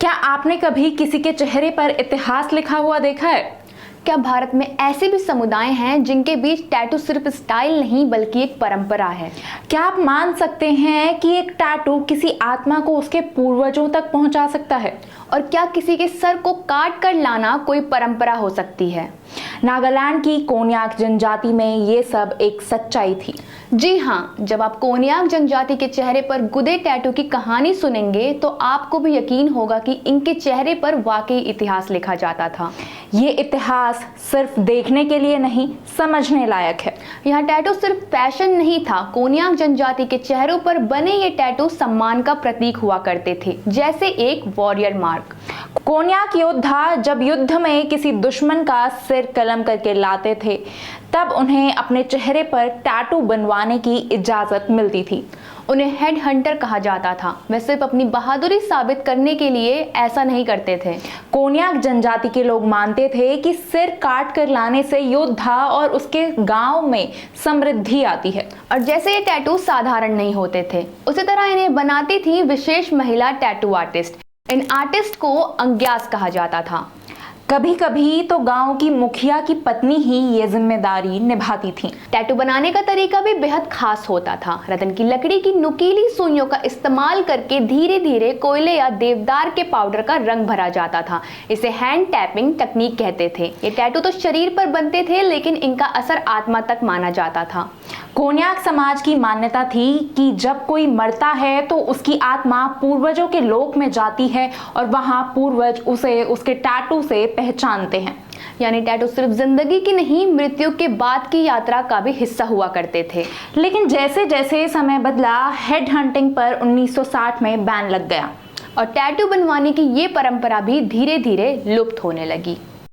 क्या आपने कभी किसी के चेहरे पर इतिहास लिखा हुआ देखा है? क्या भारत में ऐसे भी समुदाय हैं जिनके बीच टैटू सिर्फ स्टाइल नहीं बल्कि एक परंपरा है? क्या आप मान सकते हैं कि एक टैटू किसी आत्मा को उसके पूर्वजों तक पहुंचा सकता है? और क्या किसी के सर को काट कर लाना कोई परंपरा हो सकती है? नागालैंड की कोन्याक जनजाति में ये सब एक सच्चाई थी। जी हाँ, जब आप कोन्याक जनजाति के चेहरे पर गुदे टैटू की कहानी सुनेंगे तो आपको भी यकीन होगा कि इनके चेहरे पर वाकई इतिहास लिखा जाता था। ये इतिहास सिर्फ देखने के लिए नहीं, समझने लायक है। यहाँ टैटू सिर्फ फैशन नहीं था, कोन्याक जनजाति के चेहरों पर बने ये टैटू सम्मान का प्रतीक हुआ करते थे, जैसे एक वॉरियर मार्क। कोन्याक योद्धा जब युद्ध में किसी दुश्मन का सिर कलम करके लाते थे, तब उन्हें अपने चेहरे पर टैटू बनवाने की इजाजत मिलती थी। उन्हें हेड हंटर कहा जाता था। वे सिर्फ अपनी बहादुरी साबित करने के लिए ऐसा नहीं करते थे। कोन्याक जनजाति के लोग मानते थे कि सिर काट कर लाने से योद्धा और उसके गांव में समृद्धि आती है। और जैसे ये टैटू साधारण नहीं होते थे, उसी तरह इन्हें बनाती थी विशेष महिला टैटू आर्टिस्ट। इन आर्टिस्ट को अंग्यास कहा जाता था। कभी कभी तो गांव की मुखिया की पत्नी ही ये जिम्मेदारी निभाती थी। टैटू बनाने का तरीका भी बेहद खास होता था। रतन की लकड़ी की नुकीली सुइयों का इस्तेमाल करके धीरे धीरे कोयले या देवदार के पाउडर का रंग भरा जाता था। इसे हैंड टैपिंग टेक्निक कहते थे। ये टैटू तो शरीर पर बनते थे, लेकिन इनका असर आत्मा तक माना जाता था। कोन्याक समाज की मान्यता थी कि जब कोई मरता है तो उसकी आत्मा पूर्वजों के लोक में जाती है और वहां पूर्वज उसे उसके टैटू से पहचानते हैं। यानी टैटू सिर्फ जिंदगी की नहीं, मृत्यु के बाद की यात्रा का भी हिस्सा हुआ करते थे। लेकिन जैसे जैसे समय बदला, हेड हंटिंग पर 1960 में बैन लग गया और टैटू बनवाने की ये परंपरा भी धीरे धीरे लुप्त होने लगी।